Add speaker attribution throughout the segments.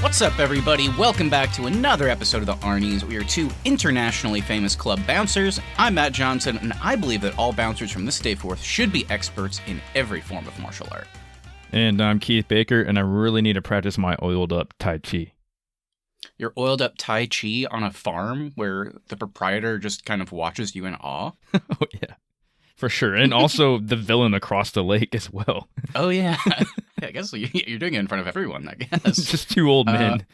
Speaker 1: What's up, everybody? Welcome back to another episode of the Arnies. We are two internationally famous club bouncers. I'm Matt Johnson, and I believe that all bouncers from this day forth should be experts in every form of martial art.
Speaker 2: And I'm Keith Baker, and I really need to practice my oiled-up Tai Chi.
Speaker 1: You're oiled up Tai Chi on a farm where the proprietor just kind of watches you in awe?
Speaker 2: Oh, yeah. For sure. And also the villain across the lake as well.
Speaker 1: Oh, yeah. I guess you're doing it in front of everyone, I guess.
Speaker 2: Just two old men.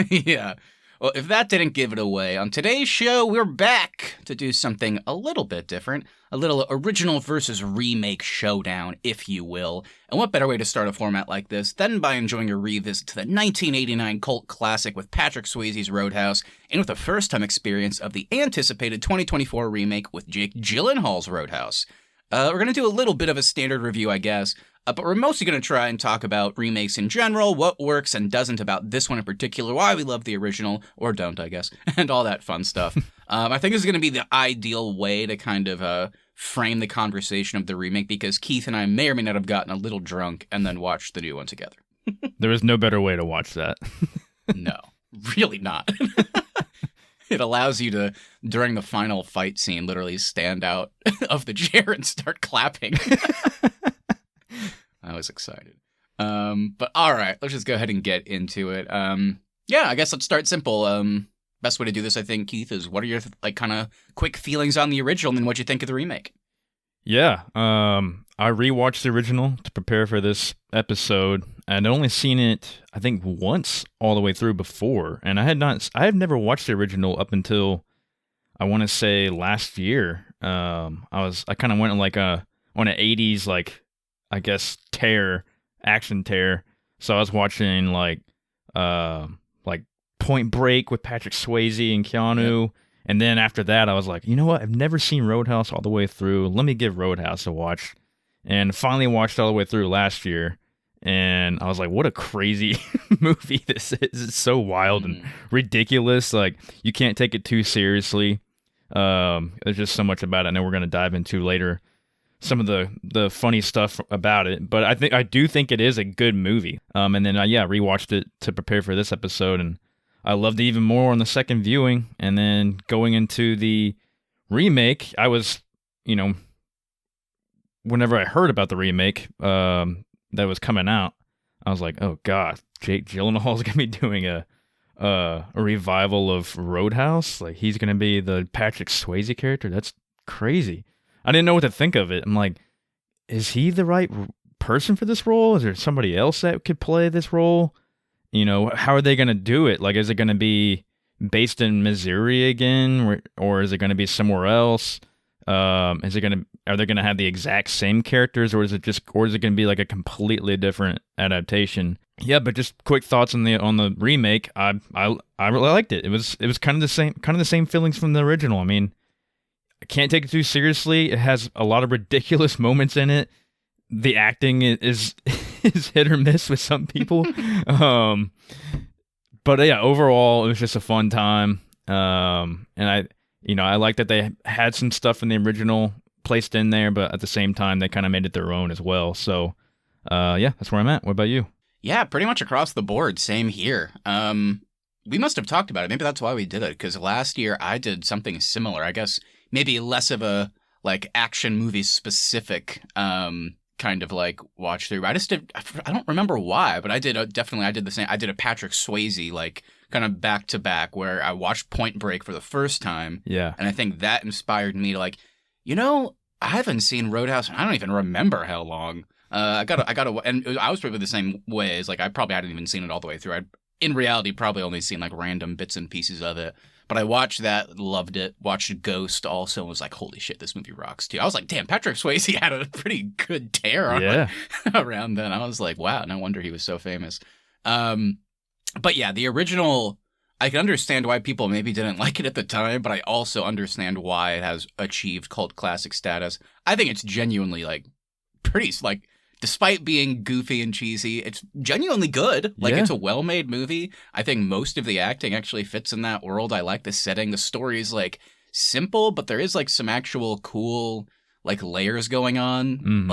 Speaker 1: Yeah. Well, if that didn't give it away, on today's show, we're back to do something a little bit different. A little original versus remake showdown, if you will. And what better way to start a format like this than by enjoying a revisit to the 1989 cult classic with Patrick Swayze's Roadhouse, and with a first-time experience of the anticipated 2024 remake with Jake Gyllenhaal's Roadhouse. We're going to do a little bit of a standard review, I guess, but we're mostly going to try and talk about remakes in general, what works and doesn't about this one in particular, why we love the original, or don't, I guess, and all that fun stuff. I think this is going to be the ideal way to kind of frame the conversation of the remake, because Keith and I may or may not have gotten a little drunk and then watched the new one together.
Speaker 2: There is no better way to watch that.
Speaker 1: No, really not. It allows you to, during the final fight scene, literally stand out of the chair and start clapping. I was excited. But all right, let's just go ahead and get into it. Yeah, I guess let's start simple. Best way to do this, I think, Keith, is what are your kind of quick feelings on the original and then what you think of the remake?
Speaker 2: Yeah, I rewatched the original to prepare for this episode. I'd only seen it, I think, once all the way through before, and I had never watched the original up until I want to say last year. I kind of went on an 80s I guess action tear. So I was watching like Point Break with Patrick Swayze and Keanu. Yep. And then after that, I was like, you know what? I've never seen Roadhouse all the way through. Let me give Roadhouse a watch. And finally watched all the way through last year. And I was like, what a crazy movie this is. It's so wild and ridiculous. Like, you can't take it too seriously. There's just so much about it. I know we're going to dive into later some of the funny stuff about it. But I do think it is a good movie. And then, rewatched it to prepare for this episode. And I loved it even more on the second viewing. And then going into the remake, I was, whenever I heard about the remake that was coming out, I was like, oh God, Jake Gyllenhaal is going to be doing a revival of Roadhouse. Like, he's going to be the Patrick Swayze character. That's crazy. I didn't know what to think of it. I'm like, is he the right person for this role? Is there somebody else that could play this role? How are they going to do it? Like, is it going to be based in Missouri again, or is it going to be somewhere else? Are they going to have the exact same characters, or is it going to be like a completely different adaptation? Yeah, but just quick thoughts on the remake. I really liked it. It was kind of the same feelings from the original. I mean, I can't take it too seriously. It has a lot of ridiculous moments in it. The acting is hit or miss with some people. But yeah, overall, it was just a fun time. And I like that they had some stuff in the original placed in there, but at the same time, they kind of made it their own as well. So, yeah, that's where I'm at. What about you?
Speaker 1: Yeah, pretty much across the board. Same here. We must have talked about it. Maybe that's why we did it, because last year I did something similar. I guess maybe less of a action movie specific kind of watch through. I don't remember why, but I did the same. I did a Patrick Swayze kind of back to back, where I watched Point Break for the first time.
Speaker 2: Yeah. And
Speaker 1: I think that inspired me to I haven't seen Roadhouse and I don't even remember how long. I gotta, and I was probably the same way as I probably hadn't even seen it all the way through. I'd in reality probably only seen random bits and pieces of it. But I watched that, loved it, watched Ghost also, and was like, holy shit, this movie rocks too. I was like, damn, Patrick Swayze had a pretty good tear around then. I was like, wow, no wonder he was so famous. But yeah, the original, I can understand why people maybe didn't like it at the time, but I also understand why it has achieved cult classic status. I think it's genuinely pretty, despite being goofy and cheesy, it's genuinely good. It's a well-made movie. I think most of the acting actually fits in that world. I like the setting. The story is simple, but there is some actual cool layers going on,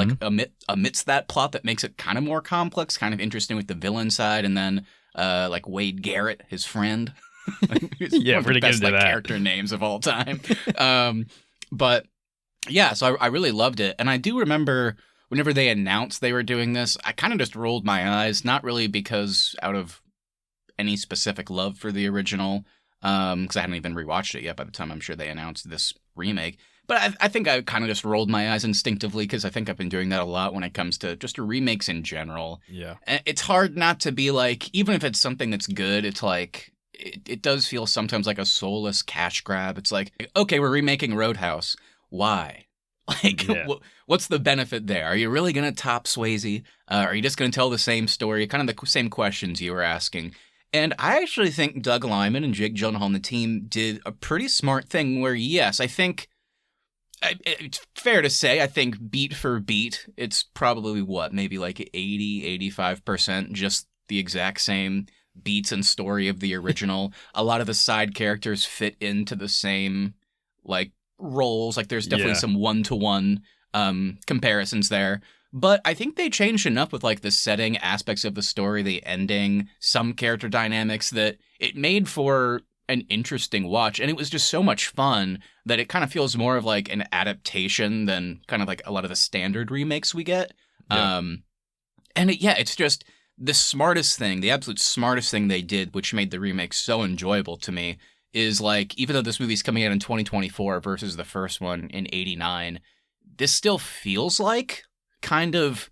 Speaker 1: amidst that plot that makes it kind of more complex, kind of interesting with the villain side. And then like Wade Garrett, his friend.
Speaker 2: Yeah,
Speaker 1: one of the
Speaker 2: pretty good
Speaker 1: best
Speaker 2: into that.
Speaker 1: character names of all time. But yeah, so I really loved it, and I do remember whenever they announced they were doing this, I kind of just rolled my eyes, not really because out of any specific love for the original, because I hadn't even rewatched it yet by the time I'm sure they announced this remake. But I think I kind of just rolled my eyes instinctively because I think I've been doing that a lot when it comes to just remakes in general.
Speaker 2: Yeah.
Speaker 1: It's hard not to be like, even if it's something that's good, it's like, it does feel sometimes like a soulless cash grab. It's like, okay, we're remaking Roadhouse. Why? Like,
Speaker 2: Yeah.
Speaker 1: what's the benefit there? Are you really going to top Swayze? Are you just going to tell the same story? Kind of the same questions you were asking. And I actually think Doug Liman and Jake Gyllenhaal and the team did a pretty smart thing where, yes, I think it's fair to say, I think beat for beat, it's probably maybe like 80, 85% just the exact same beats and story of the original. A lot of the side characters fit into the same, like, roles. Like, there's definitely some one-to-one comparisons there. But I think they changed enough with, like, the setting aspects of the story, the ending, some character dynamics that it made for an interesting watch. And it was just so much fun that it kind of feels more of, like, an adaptation than kind of, like, a lot of the standard remakes we get.
Speaker 2: Yeah.
Speaker 1: It's just the smartest thing, the absolute smartest thing they did, which made the remake so enjoyable to me, is, like, even though this movie's coming out in 2024 versus the first one in 89, this still feels like kind of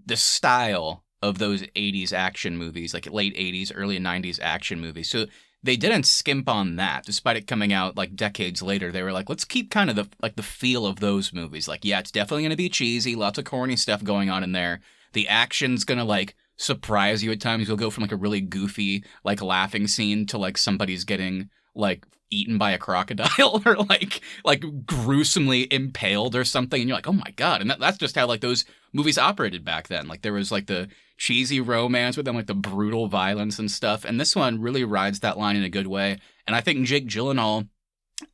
Speaker 1: the style of those 80s action movies, like late 80s, early 90s action movies. So they didn't skimp on that, despite it coming out like decades later. They were like, let's keep kind of the feel of those movies. Like, yeah, it's definitely going to be cheesy, lots of corny stuff going on in there. The action's going to like surprise you at times. You'll go from like a really goofy, like laughing scene to like somebody's getting like eaten by a crocodile or like gruesomely impaled or something, and you're like, oh my god. And that's just how like those movies operated back then. Like there was like the cheesy romance with them, like the brutal violence and stuff, and this one really rides that line in a good way. And I think Jake Gyllenhaal,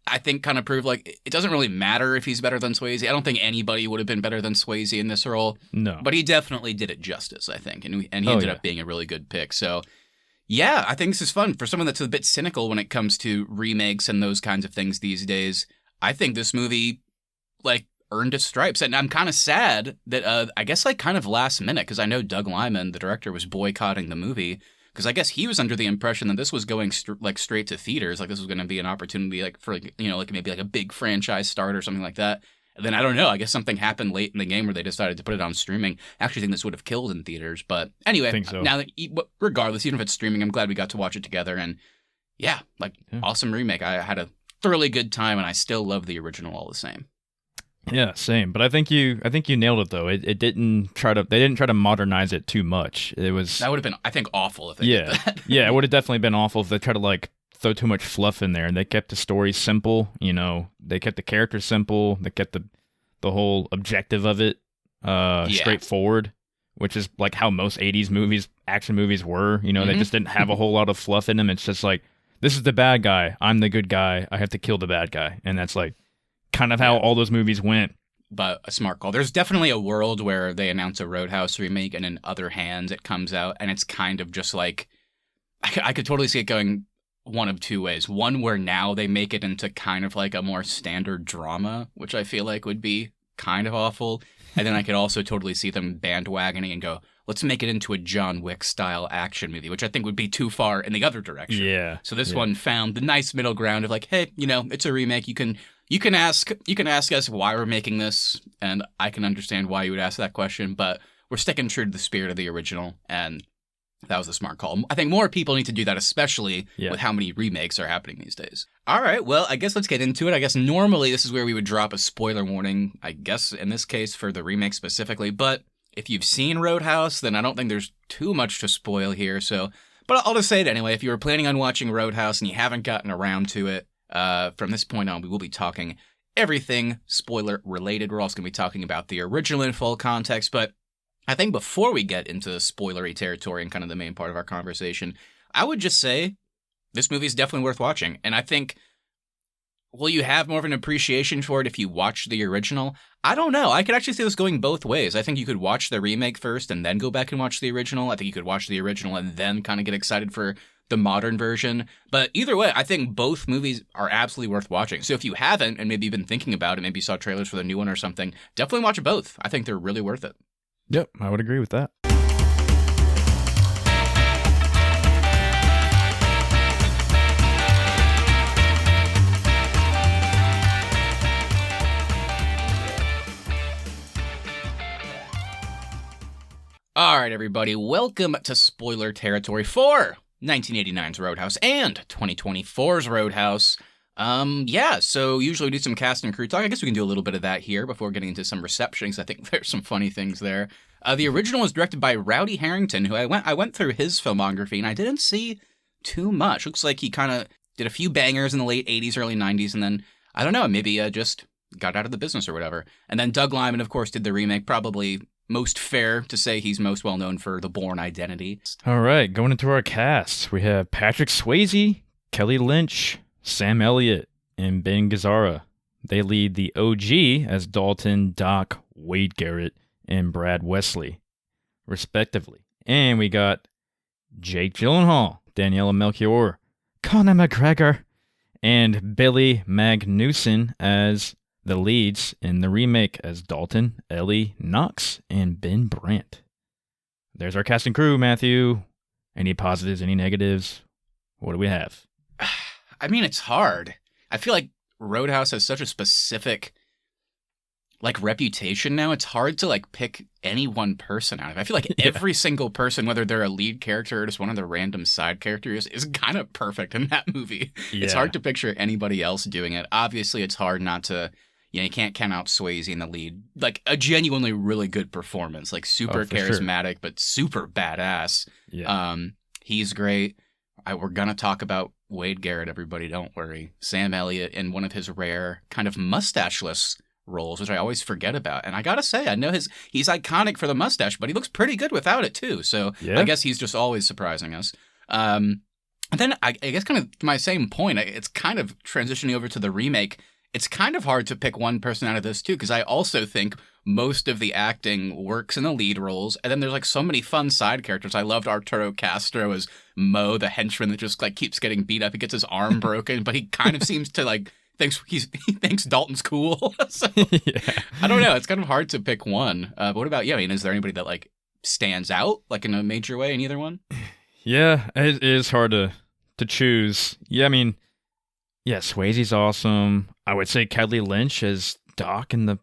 Speaker 1: I think, kind of proved like it doesn't really matter if he's better than Swayze. I don't think anybody would have been better than Swayze in this role.
Speaker 2: No.
Speaker 1: But he definitely did it justice, I think, and he ended up being a really good pick. So yeah, I think this is fun. For someone that's a bit cynical when it comes to remakes and those kinds of things these days, I think this movie, like, earned its stripes. And I'm kind of sad that, I guess, like, kind of last minute, because I know Doug Liman, the director, was boycotting the movie, because I guess he was under the impression that this was going, straight to theaters. Like, this was going to be an opportunity, like, for, like, you know, like, maybe, like, a big franchise start or something like that. And then, I don't know, I guess something happened late in the game where they decided to put it on streaming. I actually think this would have killed in theaters. But anyway,
Speaker 2: think so.
Speaker 1: now that, regardless, even if it's streaming, I'm glad we got to watch it together. And yeah, like, awesome remake. I had a thoroughly good time, and I still love the original all the same.
Speaker 2: Yeah, same. But I think you nailed it though. They didn't try to modernize it too much. That would
Speaker 1: have been, I think, awful if they did that.
Speaker 2: Yeah, it would have definitely been awful if they tried to like throw too much fluff in there, and they kept the story simple. You know, they kept the characters simple. They kept the whole objective of it straightforward, which is like how most 80s action movies were. You know, they just didn't have a whole lot of fluff in them. It's just like, this is the bad guy, I'm the good guy, I have to kill the bad guy. And that's like kind of how all those movies went.
Speaker 1: But a smart call. There's definitely a world where they announce a Roadhouse remake, and in other hands it comes out, and it's kind of just like, I could totally see it going one of two ways. One where now they make it into kind of like a more standard drama, which I feel like would be kind of awful. And then I could also totally see them bandwagoning and go, let's make it into a John Wick style action movie, which I think would be too far in the other direction.
Speaker 2: Yeah.
Speaker 1: So this one found the nice middle ground of like, hey, you know, it's a remake. You can ask us why we're making this, and I can understand why you would ask that question, but we're sticking true to the spirit of the original, and that was a smart call. I think more people need to do that, especially with how many remakes are happening these days. All right, well, I guess let's get into it. I guess normally this is where we would drop a spoiler warning, I guess in this case for the remake specifically, but if you've seen Roadhouse, then I don't think there's too much to spoil here. But I'll just say it anyway. If you were planning on watching Roadhouse and you haven't gotten around to it, from this point on, we will be talking everything spoiler related. We're also going to be talking about the original in full context, but I think before we get into spoilery territory and kind of the main part of our conversation, I would just say this movie is definitely worth watching. And I think will you have more of an appreciation for it if you watch the original? I don't know. I could actually see this going both ways. I think you could watch the remake first and then go back and watch the original. I think you could watch the original and then kind of get excited for the modern version. But either way, I think both movies are absolutely worth watching. So if you haven't, and maybe you've been thinking about it, maybe you saw trailers for the new one or something, definitely watch both. I think they're really worth it.
Speaker 2: Yep, I would agree with that.
Speaker 1: All right, everybody, welcome to spoiler territory for 1989's Roadhouse and 2024's Roadhouse. So usually we do some cast and crew talk. I guess we can do a little bit of that here before getting into some receptions. I think there's some funny things there. The original was directed by Rowdy Harrington, who I went through his filmography, and I didn't see too much. Looks like he kind of did a few bangers in the late 80s, early 90s, and then, I don't know, maybe just got out of the business or whatever. And then Doug Liman, of course, did the remake, probably most fair to say he's most well known for The Bourne Identity.
Speaker 2: All right, going into our cast, we have Patrick Swayze, Kelly Lynch, Sam Elliott, and Ben Gazzara. They lead the OG as Dalton, Doc, Wade Garrett, and Brad Wesley, respectively. And we got Jake Gyllenhaal, Daniela Melchior, Conor McGregor, and Billy Magnuson as the leads in the remake as Dalton, Ellie Knox, and Ben Brandt. There's our cast and crew, Matthew. Any positives, any negatives? What do we have?
Speaker 1: I mean, it's hard. I feel like Roadhouse has such a specific reputation now. It's hard to pick any one person out of it. I feel like every single person, whether they're a lead character or just one of the random side characters, is kind of perfect in that movie. Yeah. It's hard to picture anybody else doing it. Obviously, it's hard not to... you can't count out Swayze in the lead. A genuinely really good performance. Super charismatic, but super badass. Yeah. He's great. We're going to talk about Wade Garrett, everybody. Don't worry. Sam Elliott in one of his rare kind of mustacheless roles, which I always forget about. And I got to say, I know he's iconic for the mustache, but he looks pretty good without it, too. So yeah. I guess he's just always surprising us. And then I guess kind of to my same point, it's kind of transitioning over to the remake. It's kind of hard to pick one person out of this, too, because I also think most of the acting works in the lead roles. And then there's so many fun side characters. I loved Arturo Castro as Mo, the henchman that just keeps getting beat up. He gets his arm broken, but he kind of seems to he thinks Dalton's cool. So, yeah. I don't know. It's kind of hard to pick one. But what about you? I mean, is there anybody that stands out in a major way in either one?
Speaker 2: Yeah, it is hard to choose. Yeah, I mean, yeah, Swayze's awesome. I would say Kelly Lynch as Doc in the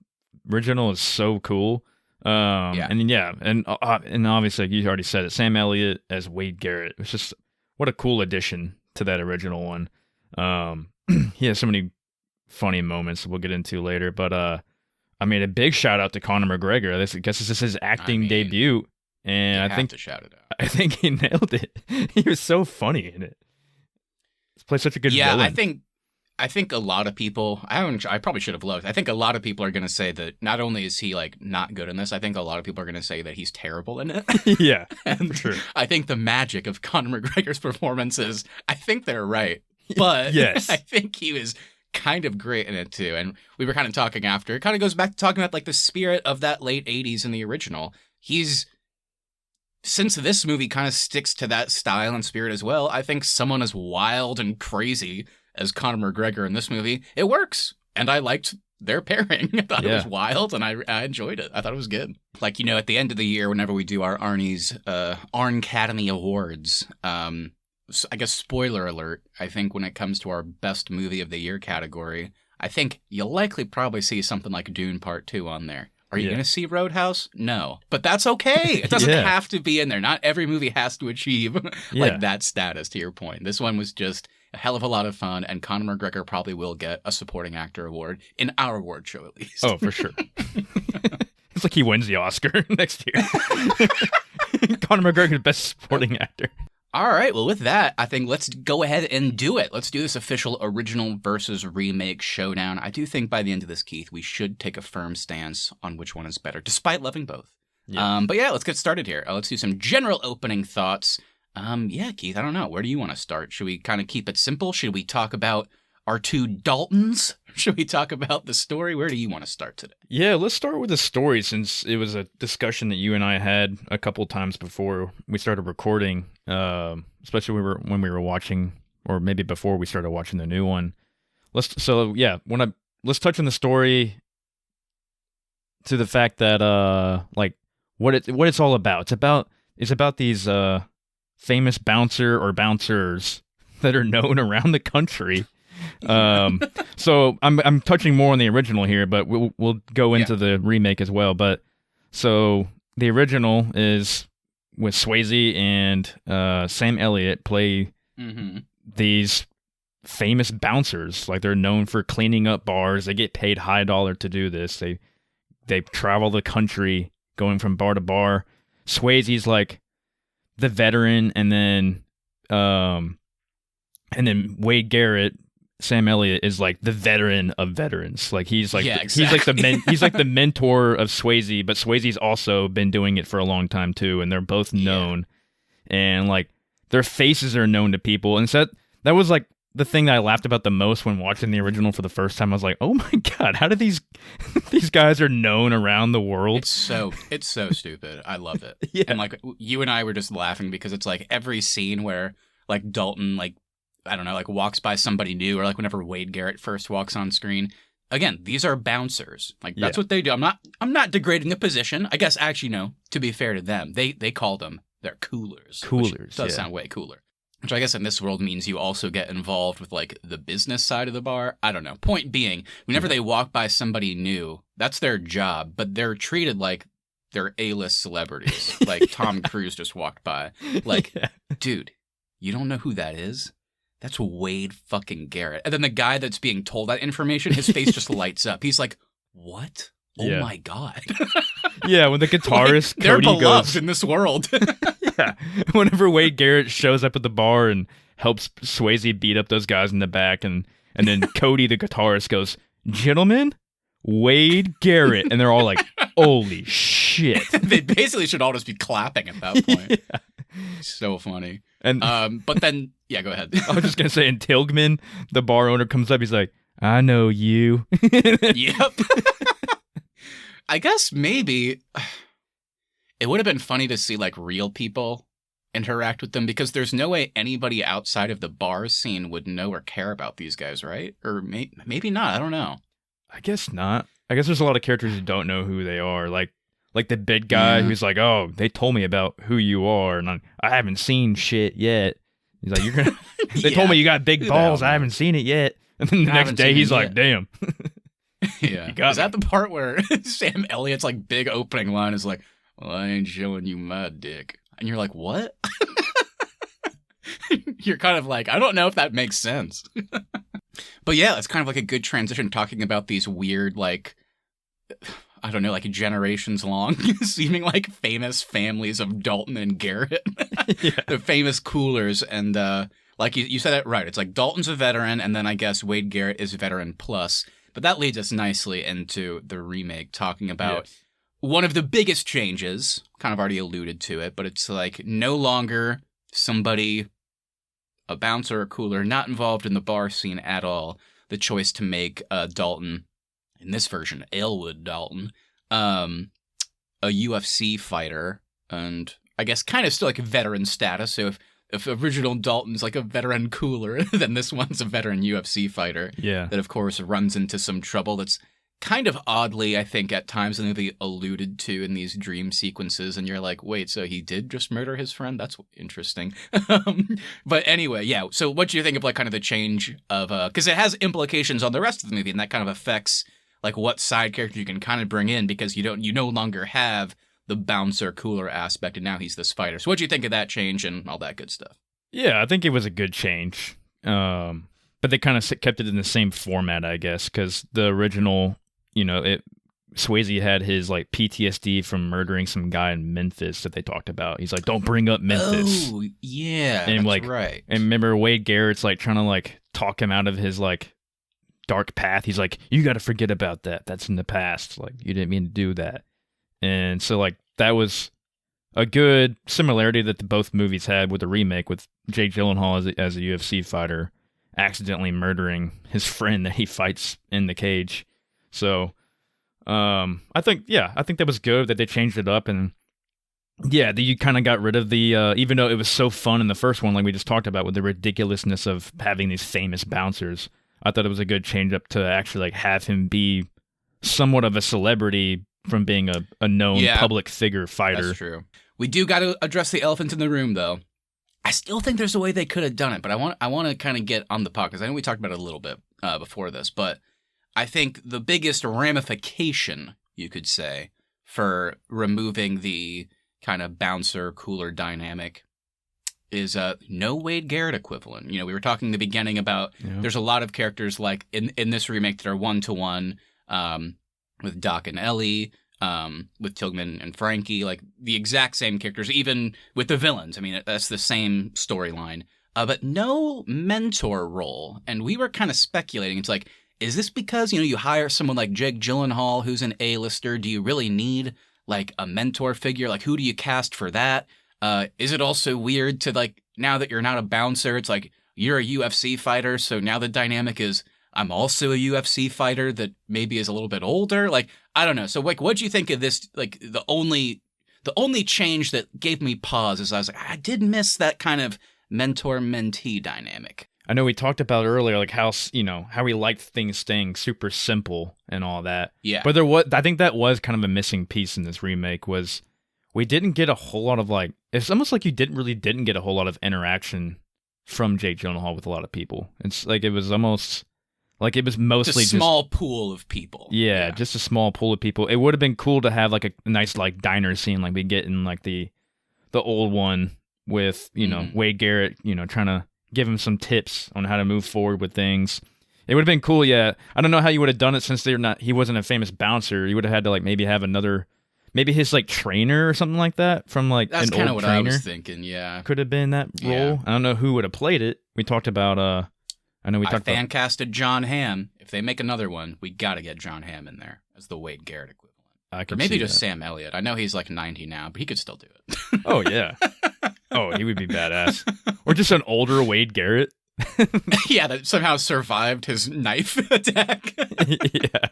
Speaker 2: original is so cool. And obviously, like you already said it, Sam Elliott as Wade Garrett. It's just what a cool addition to that original one. He has so many funny moments we'll get into later. But I mean, a big shout out to Conor McGregor. I guess this is his acting debut, and I think
Speaker 1: to shout it out.
Speaker 2: I think he nailed it. He was so funny in it. He's played such a good villain.
Speaker 1: I think a lot of people, I probably should have looked. I think a lot of people are going to say that not only is he not good in this, I think a lot of people are going to say that he's terrible in it.
Speaker 2: Yeah,
Speaker 1: and
Speaker 2: true.
Speaker 1: I think the magic of Conor McGregor's performances, I think they're right. But
Speaker 2: yes.
Speaker 1: I think he was kind of great in it too. And we were kind of talking after. It kind of goes back to talking about the spirit of that late 80s in the original. Since this movie kind of sticks to that style and spirit as well, I think someone as wild and crazy as Conor McGregor in this movie, it works. And I liked their pairing. I thought it was wild, and I enjoyed it. I thought it was good. At the end of the year, whenever we do our Arnies, Arncademy Awards, I guess spoiler alert, I think when it comes to our best movie of the year category, I think you'll likely probably see something like Dune Part 2 on there. Are you going to see Roadhouse? No. But that's okay. It doesn't have to be in there. Not every movie has to achieve that status, to your point. This one was just a hell of a lot of fun, and Conor McGregor probably will get a supporting actor award in our award show, at least.
Speaker 2: Oh, for sure. It's like he wins the Oscar next year. Conor McGregor, best supporting actor.
Speaker 1: All right, well, with that, I think let's go ahead and do it. Let's do this official original versus remake showdown. I do think by the end of this, Keith, we should take a firm stance on which one is better, despite loving both. Yeah. But let's get started here. Let's do some general opening thoughts. Keith, I don't know. Where do you want to start? Should we kind of keep it simple? Should we talk about our two Daltons. Should we talk about the story? Where do you want to start today?
Speaker 2: Yeah, let's start with the story since it was a discussion that you and I had a couple times before we started recording, especially when we were watching, or maybe before we started watching the new one. Let's touch on the story to the fact that what it's all about. It's about these famous bouncer or bouncers that are known around the country. So I'm touching more on the original here, but we'll go into the remake as well. But so the original is with Swayze and Sam Elliott play these famous bouncers. Like, they're known for cleaning up bars. They get paid high dollar to do this. They travel the country going from bar to bar. Swayze's like the veteran, and then Wade Garrett, Sam Elliott, is like the veteran of veterans. Like, he's like he's like the mentor of Swayze, but Swayze's also been doing it for a long time too, and they're both known, and like their faces are known to people. And so that was like the thing that I laughed about the most when watching the original for the first time. I was like, oh my god, how do these guys are known around the world?
Speaker 1: It's so stupid. I love it. And like, you and I were just laughing because it's like every scene where like Dalton, like, I don't know, like walks by somebody new, or like whenever Wade Garrett first walks on screen. Again, these are bouncers. Like, that's what they do. I'm not degrading the position. I guess, actually, no, to be fair to them, they call them their coolers. Which does sound way cooler. Which I guess in this world means you also get involved with like the business side of the bar. I don't know. Point being, whenever they walk by somebody new, that's their job, but they're treated like they're A-list celebrities. Like Tom Cruise just walked by. Like, dude, you don't know who that is? That's Wade fucking Garrett. And then the guy that's being told that information, his face just lights up. He's like, what? Oh my God.
Speaker 2: Yeah, when the guitarist
Speaker 1: like, they're
Speaker 2: Cody
Speaker 1: beloved
Speaker 2: goes
Speaker 1: in this world.
Speaker 2: Yeah, whenever Wade Garrett shows up at the bar and helps Swayze beat up those guys in the back, and then Cody, the guitarist, goes, "Gentlemen, Wade Garrett," and they're all like, "Holy shit!"
Speaker 1: They basically should all just be clapping at that point. So funny.
Speaker 2: And
Speaker 1: but then, go ahead.
Speaker 2: I was just gonna say, and Tilgman, the bar owner, comes up. He's like, "I know you."
Speaker 1: Yep. I guess maybe it would have been funny to see like real people interact with them, because there's no way anybody outside of the bar scene would know or care about these guys, right? Or maybe not. I don't know.
Speaker 2: I guess not. I guess there's a lot of characters who don't know who they are. Like the big guy who's like, "Oh, they told me about who you are, and I haven't seen shit yet." He's like, "You're gonna." They told me you got big balls. I haven't seen it yet. And then the next day, he's like, "Damn."
Speaker 1: Yeah. Is that the part where Sam Elliott's like big opening line is like, "Well, I ain't showing you my dick," and you're like, "What?" You're kind of like, I don't know if that makes sense. But yeah, it's kind of like a good transition, talking about these weird, like, I don't know, like generations long seeming like famous families of Dalton and Garrett. The famous coolers. And like you said it right. It's like Dalton's a veteran, and then I guess Wade Garrett is veteran plus. But that leads us nicely into the remake, talking about one of the biggest changes. Kind of already alluded to it, but it's like no longer somebody, a bouncer or cooler, not involved in the bar scene at all. The choice to make Dalton, in this version, Elwood Dalton, a UFC fighter, and I guess kind of still like a veteran status. So if original Dalton's like a veteran cooler, then this one's a veteran UFC fighter. Yeah. That, of course, runs into some trouble that's kind of oddly, I think, at times in the movie alluded to in these dream sequences. And you're like, wait, so he did just murder his friend? That's interesting. But anyway, yeah. So what do you think of like kind of the change of, because it has implications on the rest of the movie, and that kind of affects like what side character you can kind of bring in, because you no longer have the bouncer cooler aspect, and now he's this fighter. So what do you think of that change and all that good stuff?
Speaker 2: Yeah, I think it was a good change. But they kind of kept it in the same format, I guess, because the original, Swayze had his like PTSD from murdering some guy in Memphis that they talked about. He's like, "Don't bring up Memphis."
Speaker 1: Oh, yeah,
Speaker 2: and
Speaker 1: that's
Speaker 2: like,
Speaker 1: right.
Speaker 2: And remember, Wade Garrett's like trying to like talk him out of his like dark path. He's like, "You got to forget about that. That's in the past. Like, you didn't mean to do that." And so like that was a good similarity that both movies had with the remake, with Jake Gyllenhaal as a UFC fighter accidentally murdering his friend that he fights in the cage. So I think that was good that they changed it up, and you kind of got rid of the even though it was so fun in the first one, like we just talked about, with the ridiculousness of having these famous bouncers. I thought it was a good change up to actually like have him be somewhat of a celebrity from being a known public figure fighter.
Speaker 1: That's true. We do got to address the elephant in the room, though. I still think there's a way they could have done it, but I want to kind of get on the podcast. I know we talked about it a little bit before this, but I think the biggest ramification, you could say, for removing the kind of bouncer cooler dynamic is no Wade Garrett equivalent. You know, we were talking in the beginning about there's a lot of characters like in this remake that are 1-to-1 with Doc and Ellie, with Tilghman and Frankie, like the exact same characters, even with the villains. I mean, that's the same storyline, but no mentor role. And we were kind of speculating. It's like, is this because, you know, you hire someone like Jake Gyllenhaal, who's an A-lister? Do you really need like a mentor figure? Like, who do you cast for that? Is it also weird to, like, now that you're not a bouncer, it's like you're a UFC fighter, so now the dynamic is I'm also a UFC fighter that maybe is a little bit older? Like, I don't know. So, like, what'd you think of this? Like, the only change that gave me pause is I was like, I did miss that kind of mentor-mentee dynamic.
Speaker 2: I know we talked about earlier, like how we liked things staying super simple and all that.
Speaker 1: Yeah.
Speaker 2: But I think that was kind of a missing piece in this remake, was we didn't get a whole lot of, like, it's almost like you didn't get a whole lot of interaction from Jake Gyllenhaal with a lot of people. It's like it was almost like it was mostly
Speaker 1: just a small pool of people.
Speaker 2: Yeah, just a small pool of people. It would have been cool to have like a nice like diner scene like we get in like the old one with, you know, Wade Garrett, you know, trying to give him some tips on how to move forward with things. It would have been cool, yeah. I don't know how you would have done it since he wasn't a famous bouncer. You would have had to like maybe have maybe his like trainer or something like that from like
Speaker 1: that's
Speaker 2: an old trainer. That's
Speaker 1: kind of what I was thinking, yeah.
Speaker 2: Could have been that role. Yeah. I don't know who would have played it. We talked about I
Speaker 1: fan casted John Hamm. If they make another one, we got to get John Hamm in there as the Wade Garrett equivalent. Or maybe just Sam Elliott. I know he's like 90 now, but he could still do it.
Speaker 2: Oh, yeah. Oh, he would be badass. Or just an older Wade Garrett.
Speaker 1: Yeah, that somehow survived his knife attack.
Speaker 2: Yeah.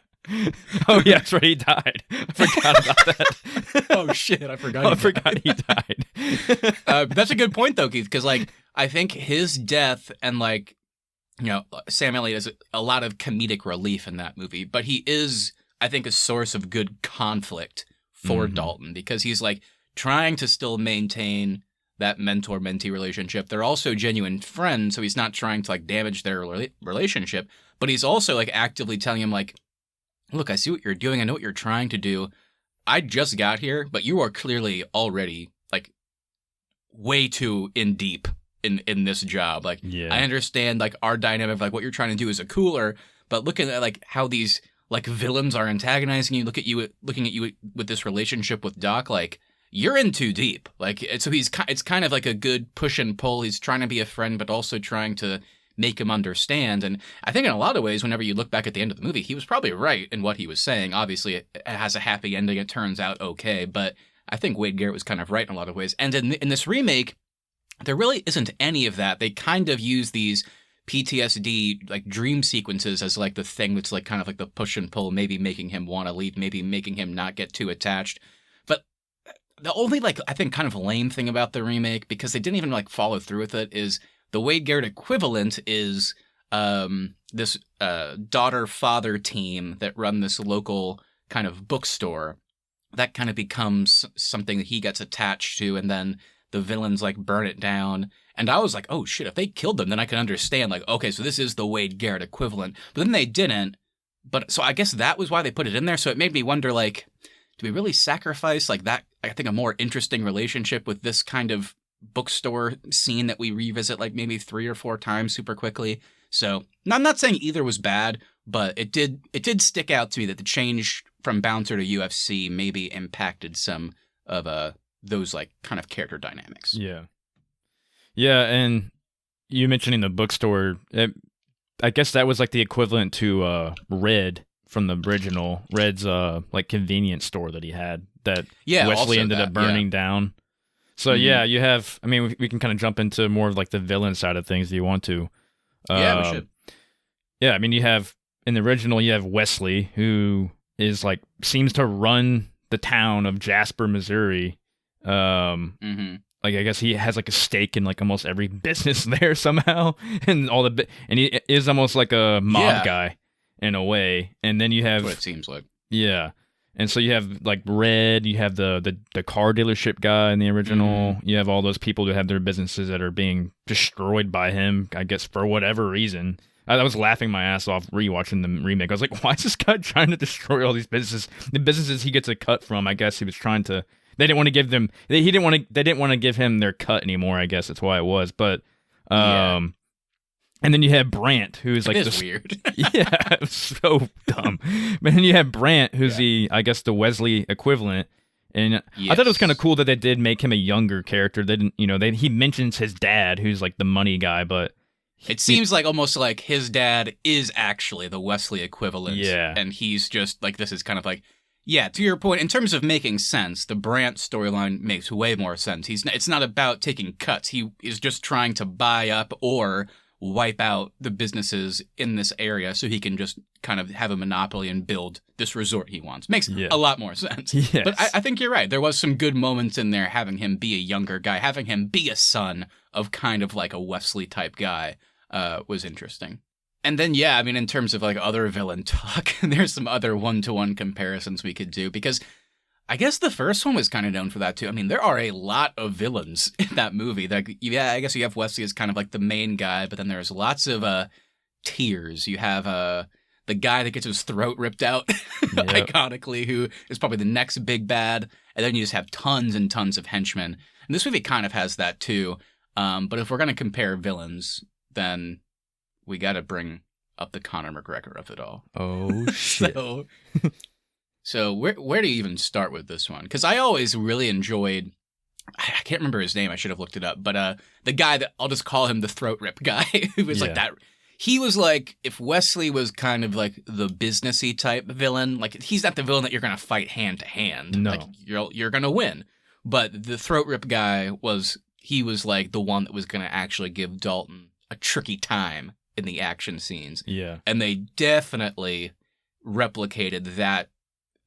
Speaker 2: Oh, yeah, that's right. He died. I forgot about that.
Speaker 1: Oh, shit. I forgot
Speaker 2: he died.
Speaker 1: That's a good point, though, Keith, because, like, I think his death and, like, you know, Sam Elliott has a lot of comedic relief in that movie, but he is, I think, a source of good conflict for Dalton, because he's, like, trying to still maintain that mentor-mentee relationship. They're also genuine friends, so he's not trying to, like, damage their relationship, but he's also, like, actively telling him, like, look, I see what you're doing. I know what you're trying to do. I just got here, but you are clearly already, like, way too in deep in this job. Like, yeah. I understand, like, our dynamic, like, what you're trying to do is a cooler, but looking at, like, how these, like, villains are antagonizing you, looking at you with this relationship with Doc, like, you're in too deep. Like, so it's kind of like a good push and pull. He's trying to be a friend, but also trying to make him understand. And I think in a lot of ways, whenever you look back at the end of the movie, he was probably right in what he was saying. Obviously, it has a happy ending. It turns out okay. But I think Wade Garrett was kind of right in a lot of ways. And in this remake, there really isn't any of that. They kind of use these PTSD, like, dream sequences as, like, the thing that's, like, kind of like the push and pull, maybe making him want to leave, maybe making him not get too attached. But the only, like, I think kind of lame thing about the remake, because they didn't even, like, follow through with it, is the Wade Garrett equivalent is this daughter-father team that run this local kind of bookstore that kind of becomes something that he gets attached to, and then the villains, like, burn it down. And I was like, oh, shit, if they killed them, then I can understand, like, okay, so this is the Wade Garrett equivalent. But then they didn't. But so I guess that was why they put it in there. So it made me wonder, like, do we really sacrifice, like, that, I think, a more interesting relationship with this kind of bookstore scene that we revisit, like, maybe 3 or 4 times super quickly? So I'm not saying either was bad, but it did stick out to me that the change from Bouncer to UFC maybe impacted some of those, like, kind of character dynamics.
Speaker 2: Yeah. Yeah, and you mentioning the bookstore, I guess that was like the equivalent to Red from the original. Red's like convenience store that he had that Wesley ended up burning down. So yeah, you have, I mean, we can kind of jump into more of like the villain side of things if you want to.
Speaker 1: Yeah, we should.
Speaker 2: Yeah, I mean, you have in the original, you have Wesley, who is like seems to run the town of Jasper, Missouri. Like I guess he has like a stake in like almost every business there somehow, and and he is almost like a mob guy in a way. And then you have
Speaker 1: That's what it seems like.
Speaker 2: Yeah. And so you have like Red, you have the car dealership guy in the original. You have all those people who have their businesses that are being destroyed by him, I guess for whatever reason. I was laughing my ass off rewatching the remake. I was like, why is this guy trying to destroy all these businesses? The businesses he gets a cut from, I guess he was trying to. They didn't want to give them. They didn't want to give him their cut anymore. I guess that's why it was. But and then you have Brant, who's like
Speaker 1: this weird.
Speaker 2: Yeah, it was so dumb. But then you have Brant, who's I guess the Wesley equivalent. And I thought it was kind of cool that they did make him a younger character. They didn't, he mentions his dad, who's like the money guy, but
Speaker 1: it seems like almost like his dad is actually the Wesley equivalent.
Speaker 2: Yeah.
Speaker 1: And he's just like, this is kind of like, yeah, to your point, in terms of making sense, the Brant storyline makes way more sense. It's not about taking cuts. He is just trying to buy up or wipe out the businesses in this area so he can just kind of have a monopoly and build this resort he wants. Makes a lot more sense.
Speaker 2: Yes.
Speaker 1: But I think you're right. There was some good moments in there having him be a younger guy, having him be a son of kind of like a Wesley type guy was interesting. And then, yeah, I mean, in terms of like other villain talk, there's some other one-to-one comparisons we could do because I guess the first one was kind of known for that too. I mean, there are a lot of villains in that movie. Like, yeah, I guess you have Wesley as kind of like the main guy, but then there's lots of tiers. You have the guy that gets his throat ripped out, iconically, who is probably the next big bad. And then you just have tons and tons of henchmen. And this movie kind of has that too. But if we're going to compare villains, then we got to bring up the Conor McGregor of it all.
Speaker 2: Oh, shit.
Speaker 1: So where do you even start with this one? Because I always really enjoyed, I can't remember his name, I should have looked it up, but the guy that, I'll just call him the throat rip guy, who was like that. He was like, if Wesley was kind of like the businessy type villain, like he's not the villain that you're going to fight hand to hand.
Speaker 2: No.
Speaker 1: Like you're going to win. But the throat rip guy was like the one that was going to actually give Dalton a tricky time in the action scenes.
Speaker 2: Yeah.
Speaker 1: And they definitely replicated that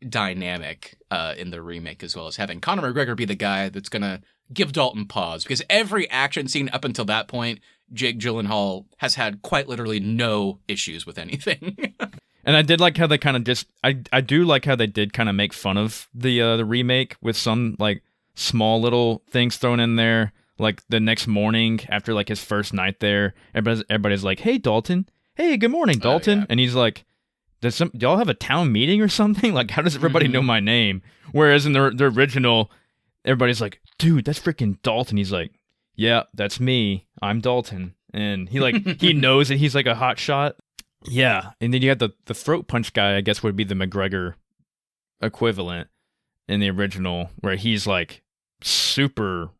Speaker 1: dynamic in the remake, as well as having Conor McGregor be the guy that's gonna give Dalton pause, because every action scene up until that point, Jake Gyllenhaal has had quite literally no issues with anything.
Speaker 2: And I did like how they kind of just I do like how they did kind of make fun of the remake with some like small little things thrown in there, like the next morning after like his first night there, everybody's like, "Hey Dalton, hey, good morning Dalton," and he's like, do y'all have a town meeting or something? Like, how does everybody know my name? Whereas in the original, everybody's like, dude, that's freaking Dalton. He's like, yeah, that's me. I'm Dalton. And he like, he knows that he's like a hot shot. Yeah. And then you have the throat punch guy, I guess would be the McGregor equivalent in the original, where he's like super,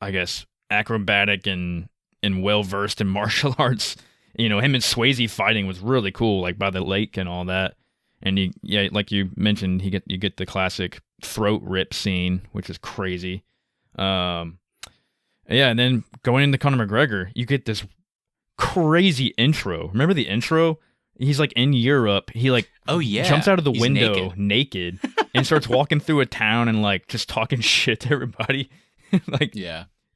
Speaker 2: I guess, acrobatic and well-versed in martial arts. You know, him and Swayze fighting was really cool, like by the lake and all that. And like you mentioned, you get the classic throat rip scene, which is crazy. And then going into Conor McGregor, you get this crazy intro. Remember the intro? He's like in Europe. He like jumps out of the window naked and starts walking through a town and like just talking shit to everybody. Like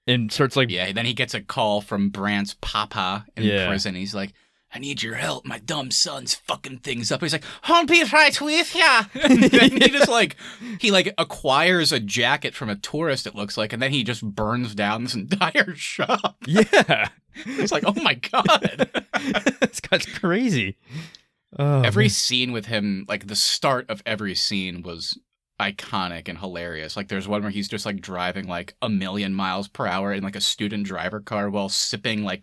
Speaker 2: and starts like...
Speaker 1: Yeah, then he gets a call from Brant's papa in prison. He's like, I need your help. My dumb son's fucking things up. He's like, I'll be right with ya. And then he just like, acquires a jacket from a tourist, it looks like, and then he just burns down this entire shop.
Speaker 2: Yeah.
Speaker 1: It's like, oh my God.
Speaker 2: This guy's crazy. Oh,
Speaker 1: every scene with him, like the start of every scene was iconic and hilarious. Like there's one where he's just like driving like 1,000,000 miles per hour in like a student driver car while sipping like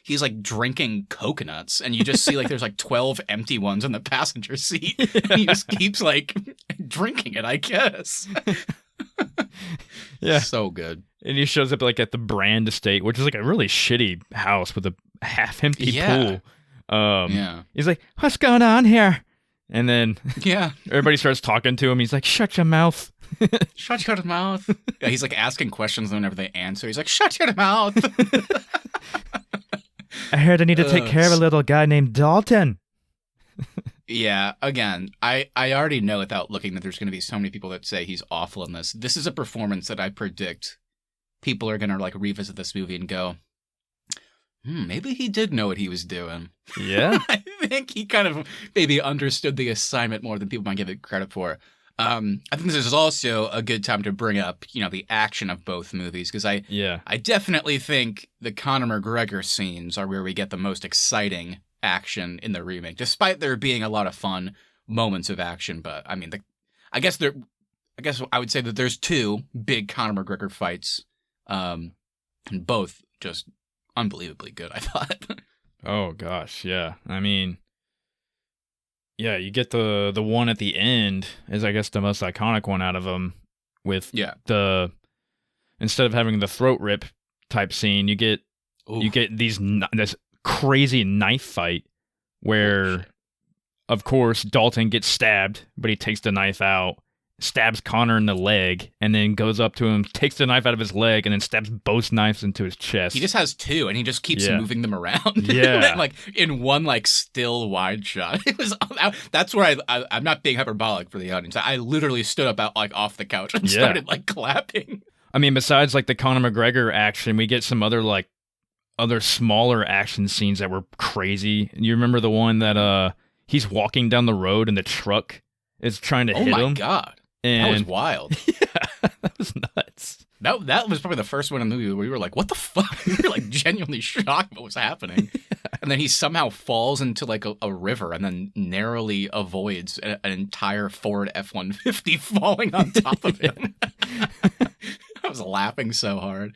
Speaker 1: he's like drinking coconuts, and you just see like there's like 12 empty ones in the passenger seat, and he just keeps like drinking it, I guess.
Speaker 2: Yeah,
Speaker 1: so good.
Speaker 2: And he shows up like at the Brand estate, which is like a really shitty house with a half empty pool. He's like, what's going on here? And then everybody starts talking to him. He's like, shut your mouth.
Speaker 1: Shut your mouth. Yeah, he's like asking questions, and whenever they answer, he's like, shut your mouth.
Speaker 2: I heard I need to take care of a little guy named Dalton.
Speaker 1: Yeah, again, I already know without looking that there's going to be so many people that say he's awful in this. This is a performance that I predict people are going to like revisit this movie and go, maybe he did know what he was doing.
Speaker 2: Yeah.
Speaker 1: I think he kind of maybe understood the assignment more than people might give it credit for. I think this is also a good time to bring up, the action of both movies, because I definitely think the Conor McGregor scenes are where we get the most exciting action in the remake, despite there being a lot of fun moments of action. But I mean, I guess I would say that there's two big Conor McGregor fights, and both just unbelievably good, I thought.
Speaker 2: Oh gosh, yeah. I mean, yeah, you get the one at the end is I guess the most iconic one out of them with instead of having the throat rip type scene, you get this crazy knife fight where of course Dalton gets stabbed, but he takes the knife out, stabs Connor in the leg, and then goes up to him, takes the knife out of his leg, and then stabs both knives into his chest.
Speaker 1: He just has two, and he just keeps moving them around.
Speaker 2: Yeah.
Speaker 1: Like in one like still wide shot. It was that's where I'm not being hyperbolic for the audience. I literally stood up out like off the couch and started like clapping.
Speaker 2: I mean, besides like the Conor McGregor action, we get some other smaller action scenes that were crazy. You remember the one that he's walking down the road and the truck is trying to hit him? Oh my
Speaker 1: god.
Speaker 2: And
Speaker 1: that was wild.
Speaker 2: Yeah, that was nuts.
Speaker 1: That was probably the first one in the movie where we were like, what the fuck? We were like genuinely shocked what was happening. And then he somehow falls into like a river and then narrowly avoids an entire Ford F-150 falling on top of him. I was laughing so hard.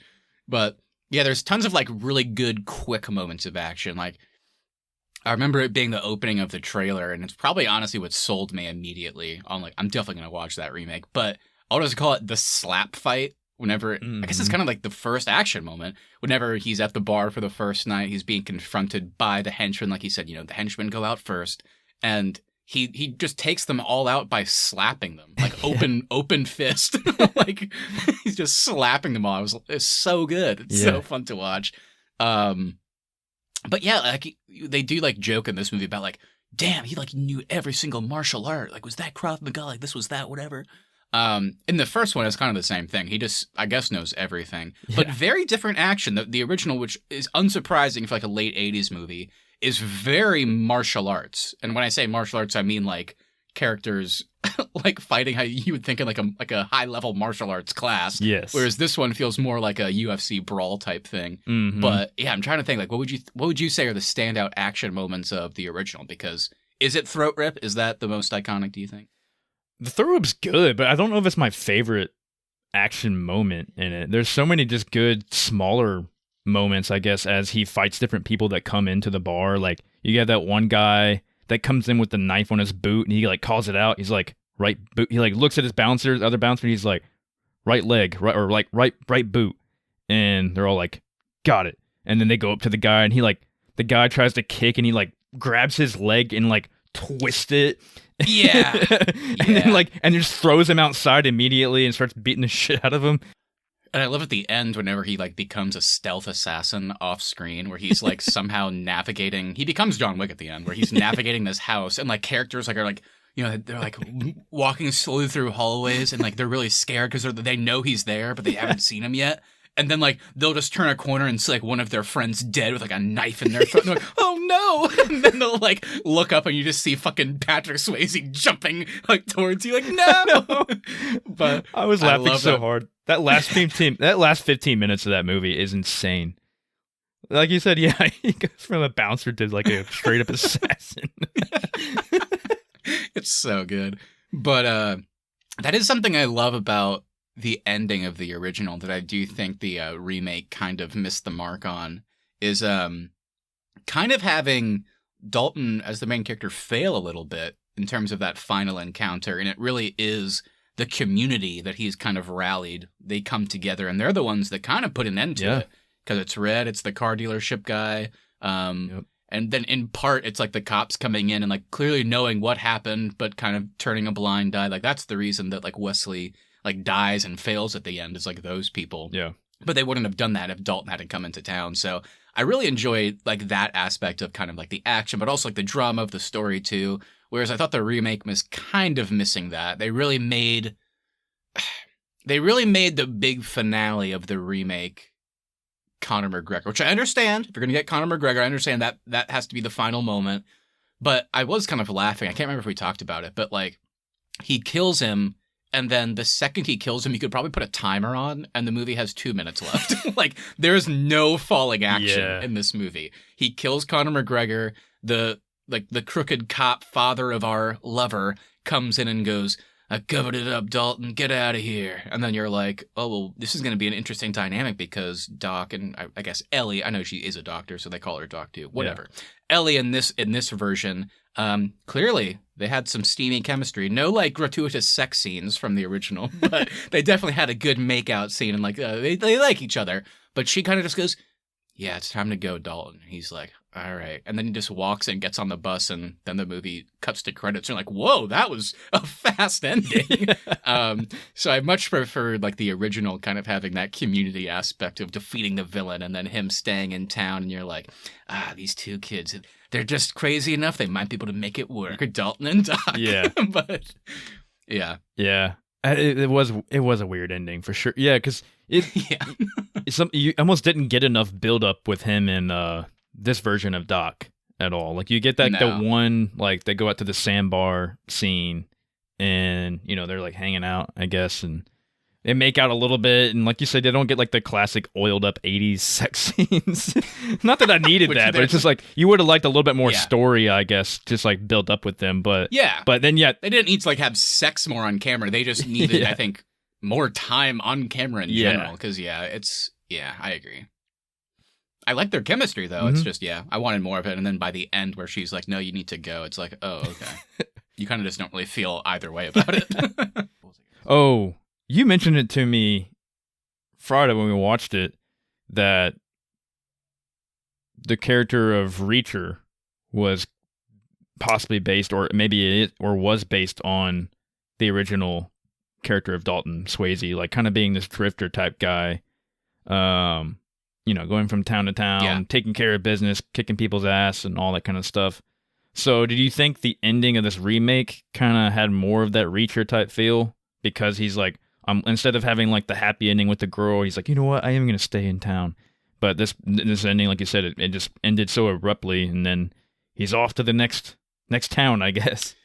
Speaker 1: But yeah, there's tons of like really good quick moments of action. Like I remember it being the opening of the trailer, and it's probably honestly what sold me immediately on like, I'm definitely going to watch that remake. But I'll just call it the slap fight whenever, I guess it's kind of like the first action moment. Whenever he's at the bar for the first night, he's being confronted by the henchmen. Like he said, the henchmen go out first, and he just takes them all out by slapping them, like open fist. Like he's just slapping them all. It's so good. It's so fun to watch. But yeah, like they do like joke in this movie about like, damn, he like knew every single martial art. Like, was that Krav Maga? Like this was that, whatever. In the first one, it's kind of the same thing. He just, I guess, knows everything. Yeah. But very different action. The original, which is unsurprising for like a late 80s movie, is very martial arts. And when I say martial arts, I mean like characters like fighting how you would think in like a high level martial arts class.
Speaker 2: Yes.
Speaker 1: Whereas this one feels more like a UFC brawl type thing.
Speaker 2: Mm-hmm.
Speaker 1: But yeah, I'm trying to think like what would you say are the standout action moments of the original? Because is it throat rip? Is that the most iconic, do you think?
Speaker 2: The throat rip's good, but I don't know if it's my favorite action moment in it. There's so many just good smaller moments, I guess, as he fights different people that come into the bar. Like you get that one guy that comes in with the knife on his boot, and he like calls it out. He's like, right boot. He like looks at his other bouncer. He's like, right leg, right, or like right boot, and they're all like, got it. And then they go up to the guy, and the guy tries to kick, and he like grabs his leg and like twists it.
Speaker 1: Yeah.
Speaker 2: And then and just throws him outside immediately and starts beating the shit out of him.
Speaker 1: And I love at the end whenever he like becomes a stealth assassin off screen, where he's like somehow navigating. He becomes John Wick at the end, where he's navigating this house, and like characters like are like, they're like walking slowly through hallways, and like they're really scared because they know he's there, but they haven't seen him yet. And then like they'll just turn a corner and see like one of their friends dead with like a knife in their throat. And they're like, oh no! And then they'll like look up and you just see fucking Patrick Swayze jumping like towards you, like no. But
Speaker 2: I was laughing so hard. That last 15 minutes of that movie is insane. Like you said, yeah, he goes from a bouncer to like a straight up assassin.
Speaker 1: It's so good. But that is something I love about the ending of the original that I do think the remake kind of missed the mark on, is kind of having Dalton as the main character fail a little bit in terms of that final encounter. And it really is the community that he's kind of rallied. They come together, and they're the ones that kind of put an end to it. Because it's Red, it's the car dealership guy. And then in part, it's like the cops coming in and like clearly knowing what happened, but kind of turning a blind eye. Like that's the reason that like Wesley like dies and fails at the end, is like those people.
Speaker 2: Yeah.
Speaker 1: But they wouldn't have done that if Dalton hadn't come into town. So I really enjoyed like that aspect of kind of like the action, but also like the drama of the story too. Whereas I thought the remake was kind of missing that. They really made the big finale of the remake Conor McGregor, which I understand. If you're going to get Conor McGregor, I understand that that has to be the final moment. But I was kind of laughing. I can't remember if we talked about it, but like he kills him, and then the second he kills him, you could probably put a timer on, and the movie has 2 minutes left. Like there's no falling action in this movie. He kills Conor McGregor. The crooked cop father of our lover comes in and goes, "I covered it up, Dalton. Get out of here." And then you're like, oh, well, this is going to be an interesting dynamic because Doc and I guess Ellie, I know she is a doctor, so they call her Doc too. Whatever. Yeah. Ellie in this version, clearly they had some steamy chemistry. No like gratuitous sex scenes from the original, but they definitely had a good makeout scene and like they like each other. But she kind of just goes, "Yeah, it's time to go, Dalton." He's like, "All right." And then he just walks and gets on the bus, and then the movie cuts to credits. You're like, whoa, that was a fast ending. So I much preferred like the original kind of having that community aspect of defeating the villain and then him staying in town. And you're like, these two kids, they're just crazy enough. They might be able to make it work. Dalton and Doc.
Speaker 2: Yeah.
Speaker 1: But yeah.
Speaker 2: Yeah. It was a weird ending for sure. Yeah, because you almost didn't get enough build up with him in this version of Doc at all. Like you get that the one like they go out to the sandbar scene and they're like hanging out, I guess, and they make out a little bit, and like you said, they don't get like the classic oiled up 80s sex scenes. Not that I needed that, but it's just like you would have liked a little bit more story, I guess, just like built up with them. But then they didn't
Speaker 1: need to like have sex more on camera. They just needed, I think, more time on camera in general. Because I agree. I like their chemistry though. Mm-hmm. It's just I wanted more of it. And then by the end, where she's like, "No, you need to go," it's like, oh, okay. You kind of just don't really feel either way about it.
Speaker 2: Oh. You mentioned it to me Friday when we watched it, that the character of Reacher was possibly based, or maybe was based on the original character of Dalton Swayze, like kind of being this drifter type guy, going from town to town, taking care of business, kicking people's ass and all that kind of stuff. So did you think the ending of this remake kind of had more of that Reacher type feel? Because he's like, instead of having like the happy ending with the girl, he's like, you know what, I am going to stay in town. But this ending, like you said, it just ended so abruptly, and then he's off to the next town, I guess.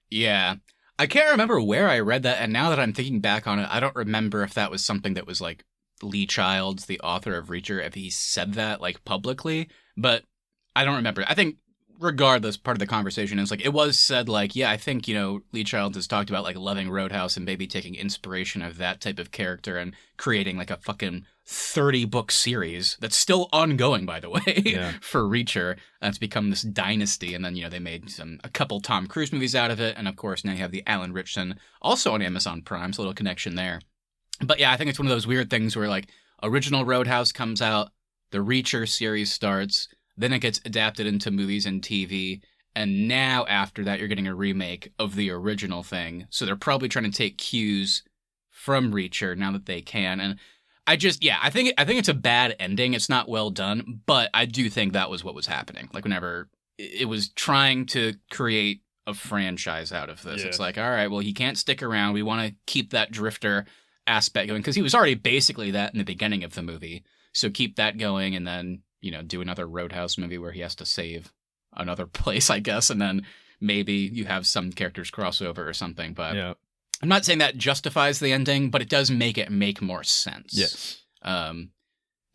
Speaker 1: Yeah. I can't remember where I read that, and now that I'm thinking back on it, I don't remember if that was something that was like Lee Childs, the author of Reacher, if he said that like publicly, but I don't remember. I think regardless, part of the conversation is like it was said like, I think, Lee Childs has talked about like loving Roadhouse and maybe taking inspiration of that type of character and creating like a fucking 30-book series that's still ongoing, by the way, for Reacher. It's become this dynasty. And then, they made a couple Tom Cruise movies out of it. And of course, now you have the Alan Ritchson, also on Amazon Prime, so a little connection there. But I think it's one of those weird things where like original Roadhouse comes out, the Reacher series starts, then it gets adapted into movies and TV, and now after that, you're getting a remake of the original thing. So they're probably trying to take cues from Reacher now that they can. And I think it's a bad ending. It's not well done, but I do think that was what was happening. Like whenever it was trying to create a franchise out of this, it's like, all right, well, he can't stick around. We want to keep that drifter aspect going because he was already basically that in the beginning of the movie. So keep that going, and then do another Roadhouse movie where he has to save another place, I guess, and then maybe you have some characters crossover or something. But I'm not saying that justifies the ending, but it does make it make more sense.
Speaker 2: Yes.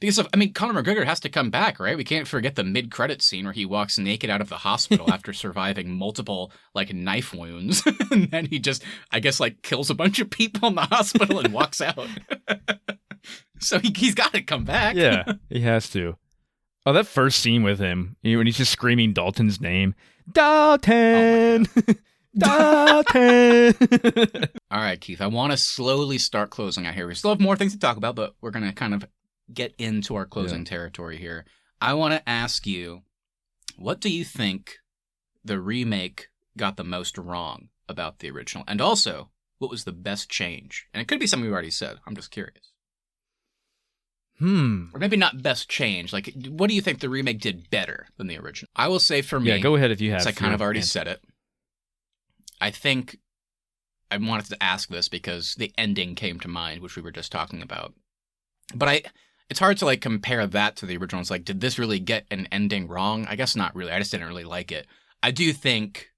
Speaker 1: Because Conor McGregor has to come back, right? We can't forget the mid-credit scene where he walks naked out of the hospital after surviving multiple like knife wounds, and then he just, I guess, like kills a bunch of people in the hospital and walks out. So he's got to come back.
Speaker 2: Yeah, he has to. Oh, that first scene with him, when he's just screaming Dalton's name. Dalton! Oh Dalton!
Speaker 1: All right, Keith, I want to slowly start closing out here. We still have more things to talk about, but we're going to kind of get into our closing territory here. I want to ask you, what do you think the remake got the most wrong about the original? And also, what was the best change? And it could be something we've already said. I'm just curious. Or maybe not best change. Like, what do you think the remake did better than the original? I will say for me...
Speaker 2: Yeah, go ahead if you have.
Speaker 1: I kind of already said it. I think I wanted to ask this because the ending came to mind, which we were just talking about. But it's hard to, like, compare that to the original. It's like, did this really get an ending wrong? I guess not really. I just didn't really like it. I do think...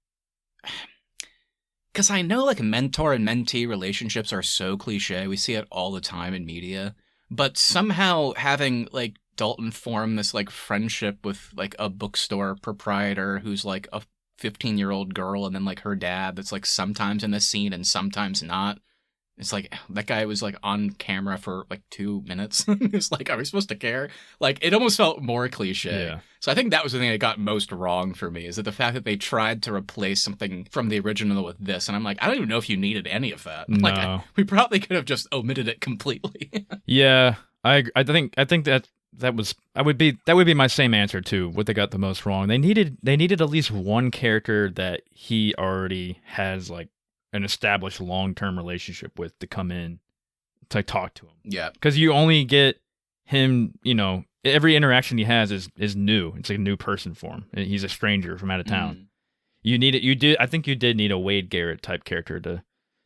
Speaker 1: Because I know, like, mentor and mentee relationships are so cliche. We see it all the time in media. But somehow having, like, Dalton form this, like, friendship with, like, a bookstore proprietor who's, like, a 15-year-old girl, and then, like, her dad that's, like, sometimes in the scene and sometimes not. It's like, that guy was, like, on camera for, like, 2 minutes. It's like, are we supposed to care? Like, it almost felt more cliche.
Speaker 2: Yeah.
Speaker 1: So I think that was the thing that got most wrong for me, is that the fact that they tried to replace something from the original with this. And I'm like, I don't even know if you needed any of that.
Speaker 2: No.
Speaker 1: Like, we probably could have just omitted it completely.
Speaker 2: Yeah, I think that would be my same answer too. What they got the most wrong. They needed at least one character that he already has, like, an established long-term relationship with to come in to talk to him.
Speaker 1: Yeah.
Speaker 2: Because you only get him, every interaction he has is new. It's like a new person for him. He's a stranger from out of town. You need it. I think you did need a Wade Garrett type character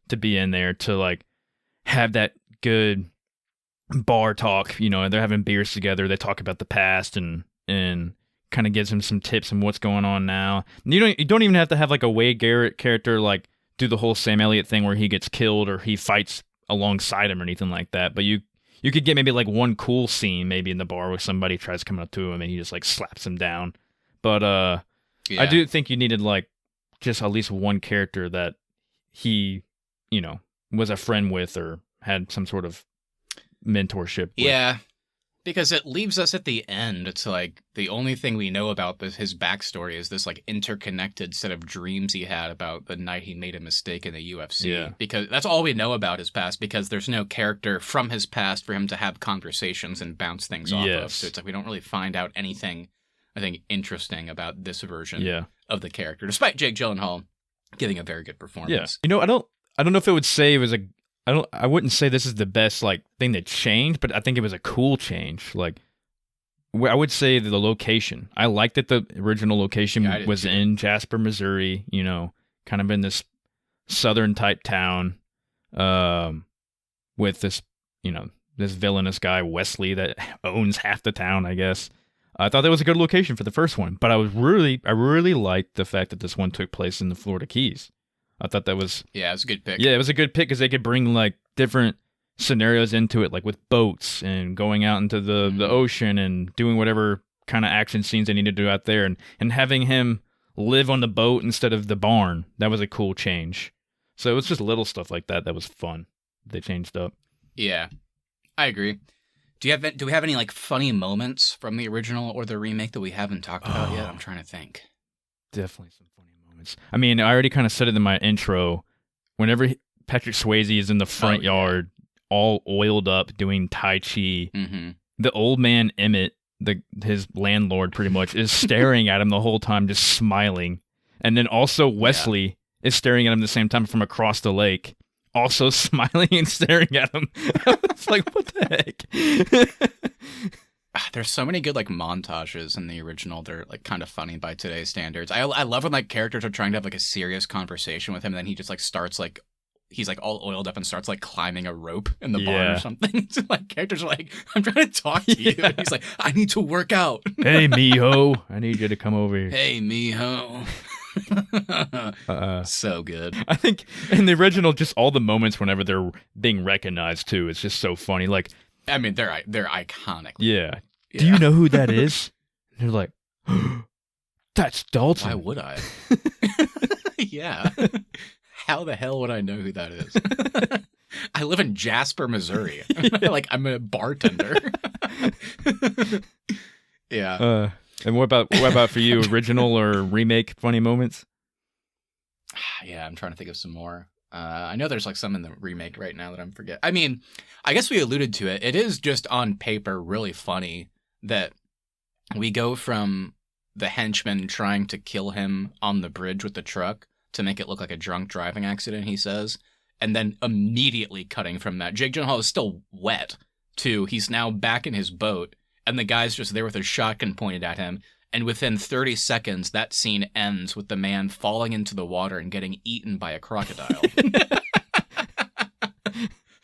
Speaker 2: to be in there to, like, have that good bar talk. They're having beers together. They talk about the past and kind of gives him some tips on what's going on now. You don't even have to have, like, a Wade Garrett character, like, do the whole Sam Elliott thing where he gets killed or he fights alongside him or anything like that. But you could get maybe, like, one cool scene maybe in the bar where somebody tries coming up to him and he just, like, slaps him down. But I do think you needed, like, just at least one character that he, was a friend with or had some sort of mentorship with.
Speaker 1: Yeah. Because it leaves us at the end. It's like the only thing we know about his backstory is this, like, interconnected set of dreams he had about the night he made a mistake in the UFC.
Speaker 2: Yeah.
Speaker 1: Because that's all we know about his past, because there's no character from his past for him to have conversations and bounce things off of. So it's like we don't really find out anything, I think, interesting about this version of the character, despite Jake Gyllenhaal giving a very good performance.
Speaker 2: Yeah. I don't know if it would say it was I wouldn't say this is the best, like, thing that changed, but I think it was a cool change. Like, I would say the location. I liked that the original location was in Jasper, Missouri, kind of in this southern type town, with this, this villainous guy, Wesley, that owns half the town, I guess. I thought that was a good location for the first one, but I really liked the fact that this one took place in the Florida Keys. I thought that was...
Speaker 1: Yeah, it was a good pick.
Speaker 2: Yeah, it was a good pick because they could bring, like, different scenarios into it, like with boats and going out into the ocean and doing whatever kind of action scenes they need to do out there, and having him live on the boat instead of the barn. That was a cool change. So it was just little stuff like that was fun. They changed up. Yeah,
Speaker 1: I agree. Do we have any, like, funny moments from the original or the remake that we haven't talked about yet? I'm trying to think.
Speaker 2: Definitely some funny moments. I mean, I already kind of said it in my intro. Whenever Patrick Swayze is in the front yard, all oiled up, doing Tai Chi, the old man Emmett, his landlord pretty much, is staring at him the whole time, just smiling. And then also Wesley is staring at him at the same time from across the lake, also smiling and staring at him. It's like, what the heck?
Speaker 1: There's so many good, like, montages in the original. They're, like, kind of funny by today's standards. I love when, like, characters are trying to have, like, a serious conversation with him, and then he just, like, starts, like, he's, like, all oiled up and starts, like, climbing a rope in the barn or something. So, like, characters are like, I'm trying to talk to you. And he's like, I need to work out.
Speaker 2: Hey, mijo, I need you to come over here.
Speaker 1: Hey, mijo. So good.
Speaker 2: I think in the original, just all the moments whenever they're being recognized, too, it's just so funny. Like,
Speaker 1: I mean, they're iconic.
Speaker 2: Yeah. Do you know who that is? And they're like, that's Dalton.
Speaker 1: Why would I? Yeah. How the hell would I know who that is? I live in Jasper, Missouri. Like, I'm a bartender. Yeah.
Speaker 2: And what about for you, original or remake funny moments?
Speaker 1: Yeah, I'm trying to think of some more. I know there's, like, some in the remake right now that I'm forgetting. I mean, I guess we alluded to it. It is just on paper really funny that we go from the henchman trying to kill him on the bridge with the truck to make it look like a drunk driving accident, he says, and then immediately cutting from that. Jake Gyllenhaal is still wet to he's now back in his boat, and the guy's just there with a shotgun pointed at him. And within 30 seconds, that scene ends with the man falling into the water and getting eaten by a crocodile.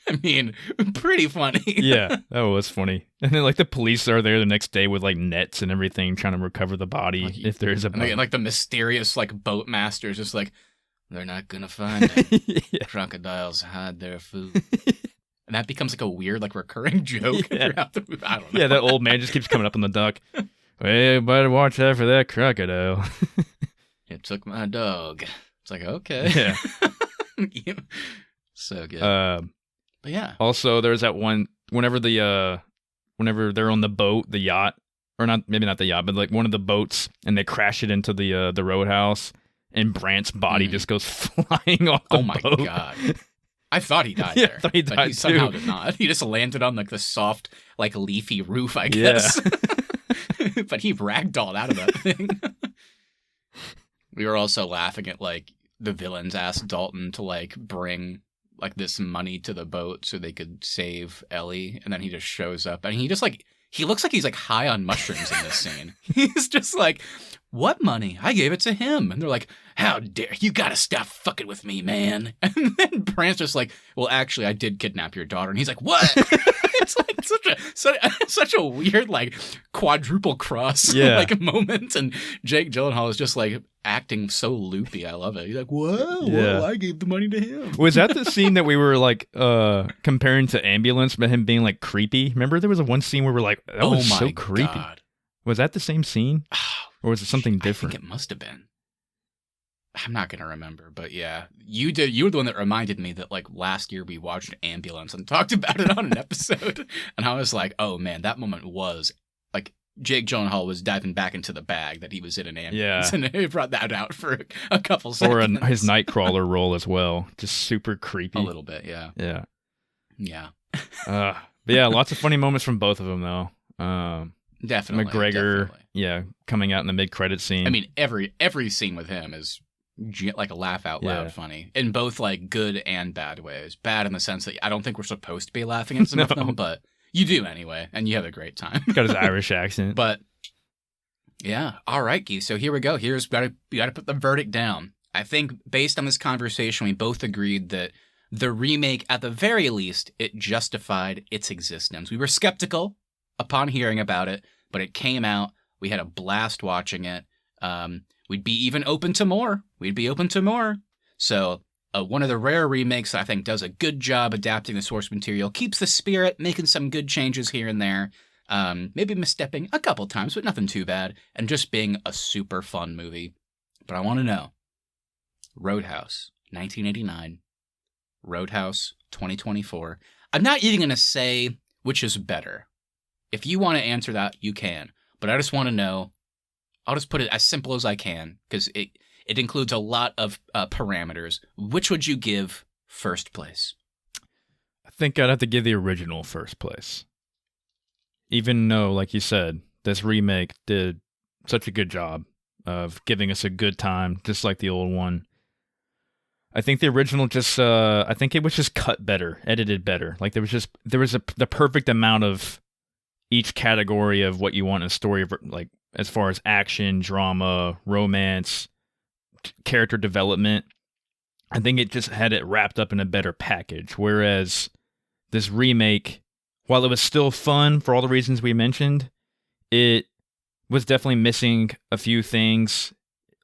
Speaker 1: I mean, pretty funny.
Speaker 2: Yeah, that was funny. And then, like, the police are there the next day with, like, nets and everything, trying to recover the body if there is a boat.
Speaker 1: And like the mysterious, like, boat master is just like, they're not gonna find it. Yeah. Crocodiles hide their food. And that becomes, like, a weird, like, recurring joke throughout the movie. I don't know.
Speaker 2: Yeah, that old man just keeps coming up on the dock. Hey, better watch out for that crocodile.
Speaker 1: It took my dog. It's like, okay.
Speaker 2: Yeah.
Speaker 1: So good. But yeah.
Speaker 2: Also, there's that one, whenever they're on the boat, the yacht, or maybe not the yacht, but like one of the boats, and they crash it into the roadhouse, and Brant's body just goes flying off the boat.
Speaker 1: Oh my God. I thought he died there.
Speaker 2: I thought he died
Speaker 1: but he somehow did not. He just landed on like the soft, like leafy roof, I guess. Yeah. But he ragdolled out of that thing. We were also laughing at like the villains asked Dalton to like bring like this money to the boat so they could save Ellie, and then he just shows up and he just like he looks like he's like high on mushrooms in this scene. He's just like, what money? I gave it to him. And they're like, how dare you? Gotta stop fucking with me, man. And then Brant's just like, well, actually, I did kidnap your daughter. And he's like, what? It's like such a weird like quadruple cross like moment. And Jake Gyllenhaal is just like acting so loopy. I love it. He's like, whoa, I gave the money to him.
Speaker 2: Was that the scene that we were like comparing to Ambulance, but him being like creepy? Remember there was one scene where we're like, that was so creepy. God. Was that the same scene? Or was it something different?
Speaker 1: I think it must have been. I'm not going to remember, but yeah. You did. You were the one that reminded me that like last year we watched Ambulance and talked about it on an episode. And I was like, oh man, that moment was like Jake Gyllenhaal was diving back into the bag that he was in an ambulance. Yeah. And he brought that out for a couple seconds.
Speaker 2: Or his Nightcrawler role as well. Just super creepy.
Speaker 1: A little bit, yeah.
Speaker 2: Yeah.
Speaker 1: Yeah.
Speaker 2: But yeah, lots of funny moments from both of them though.
Speaker 1: Definitely.
Speaker 2: McGregor, coming out in the mid-credit scene.
Speaker 1: I mean, every scene with him is like a laugh out loud funny in both like good and bad ways. Bad in the sense that I don't think we're supposed to be laughing at some of them, but you do anyway, and you have a great time.
Speaker 2: Got his Irish accent.
Speaker 1: But yeah, all right, Keith. So here we go. You got to put the verdict down. I think based on this conversation, we both agreed that the remake, at the very least, it justified its existence. We were skeptical upon hearing about it, but it came out. We had a blast watching it. We'd be even open to more. So one of the rare remakes that I think does a good job adapting the source material, keeps the spirit, making some good changes here and there, maybe misstepping a couple times, but nothing too bad, and just being a super fun movie. But I want to know, Roadhouse, 1989, Roadhouse, 2024. I'm not even going to say which is better. If you want to answer that, you can. But I just want to know, I'll just put it as simple as I can, because it includes a lot of parameters. Which would you give first place?
Speaker 2: I think I'd have to give the original first place. Even though, like you said, this remake did such a good job of giving us a good time, just like the old one. I think the original I think it was just cut better, edited better. Like there was the perfect amount of each category of what you want in a story, like as far as action, drama, romance, character development. I think it just had it wrapped up in a better package. Whereas this remake, while it was still fun for all the reasons we mentioned, it was definitely missing a few things.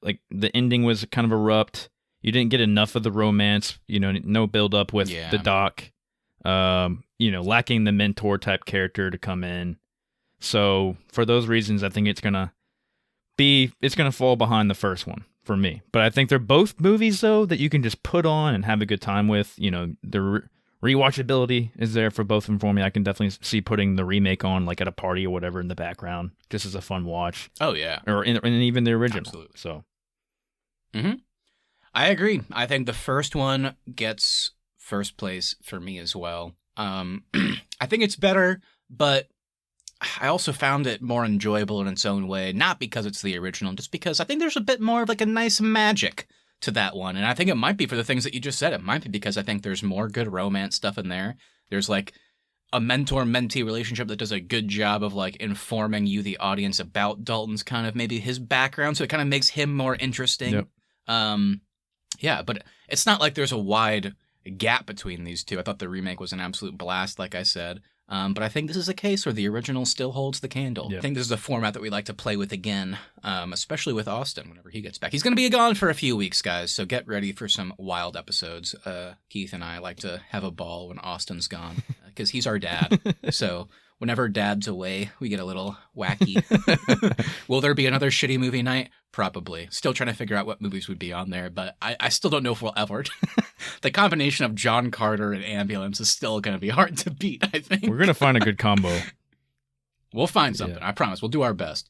Speaker 2: Like the ending was kind of abrupt. You didn't get enough of the romance, no build up with the doc, lacking the mentor type character to come in. So for those reasons, I think it's going to fall behind the first one for me. But I think they're both movies though that you can just put on and have a good time with. The rewatchability is there for both of them for me. I can definitely see putting the remake on like at a party or whatever in the background, just as a fun watch.
Speaker 1: Oh yeah.
Speaker 2: Or in even the original.
Speaker 1: Absolutely.
Speaker 2: So.
Speaker 1: Mm-hmm. I agree. I think the first one gets first place for me as well. I think it's better, but I also found it more enjoyable in its own way, not because it's the original, just because I think there's a bit more of like a nice magic to that one. And I think it might be for the things that you just said. It might be because I think there's more good romance stuff in there. There's like a mentor-mentee relationship that does a good job of like informing you, the audience, about Dalton's kind of maybe his background, so it kind of makes him more interesting.
Speaker 2: Yep.
Speaker 1: Yeah, but it's not like there's a wide gap between these two. I thought the remake was an absolute blast, like I said. But I think this is a case where the original still holds the candle.
Speaker 2: Yeah.
Speaker 1: I think this is a format that we like to play with again, especially with Austin whenever he gets back. He's going to be gone for a few weeks, guys, so get ready for some wild episodes. Keith and I like to have a ball when Austin's gone because he's our dad. So whenever Dad's away, we get a little wacky. Will there be another shitty movie night? Probably. Still trying to figure out what movies would be on there, but I still don't know if we'll ever. The combination of John Carter and Ambulance is still going to be hard to beat, I think.
Speaker 2: We're going to find a good combo.
Speaker 1: We'll find something. Yeah. I promise. We'll do our best.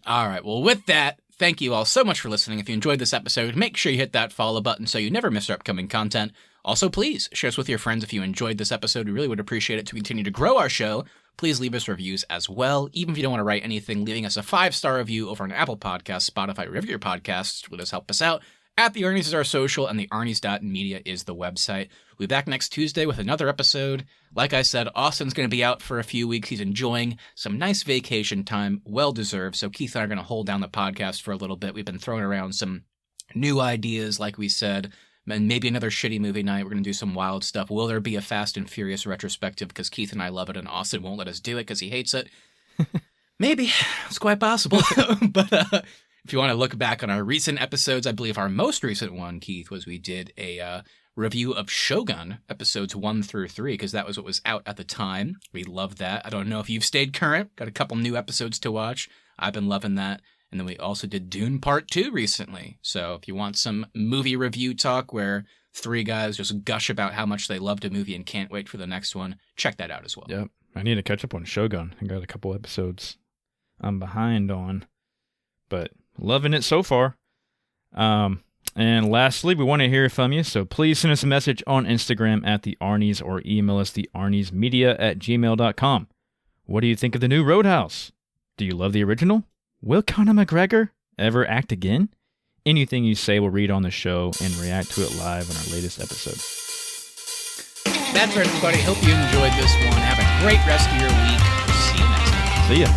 Speaker 1: All right. Well, with that, thank you all so much for listening. If you enjoyed this episode, make sure you hit that follow button so you never miss our upcoming content. Also, please share us with your friends if you enjoyed this episode. We really would appreciate it to continue to grow our show. Please leave us reviews as well. Even if you don't want to write anything, leaving us a 5-star review over on Apple Podcasts, Spotify, wherever your podcasts will just help us out. At the Arnies is our social, and the Arnies.media is the website. We'll be back next Tuesday with another episode. Like I said, Austin's going to be out for a few weeks. He's enjoying some nice vacation time, well-deserved. So Keith and I are going to hold down the podcast for a little bit. We've been throwing around some new ideas, like we said, and maybe another shitty movie night. We're going to do some wild stuff. Will there be a Fast and Furious retrospective? Because Keith and I love it, and Austin won't let us do it because he hates it. Maybe. It's quite possible. But if you want to look back on our recent episodes, I believe our most recent one, Keith, was we did a review of Shogun, episodes 1 through 3, because that was what was out at the time. We love that. I don't know if you've stayed current. Got a couple new episodes to watch. I've been loving that. And then we also did Dune Part 2 recently. So if you want some movie review talk where 3 guys just gush about how much they loved a movie and can't wait for the next one, check that out as well.
Speaker 2: Yep. I need to catch up on Shogun. I got a couple episodes I'm behind on, but loving it so far. And lastly, we want to hear from you, so please send us a message on Instagram at the Arnies or email us thearniesmedia@gmail.com. What do you think of the new Roadhouse? Do you love the original? Will Conor McGregor ever act again? Anything you say we'll read on the show and react to it live on our latest episode.
Speaker 1: That's right, everybody. Hope you enjoyed this one. Have a great rest of your week. See you next time.
Speaker 2: See ya.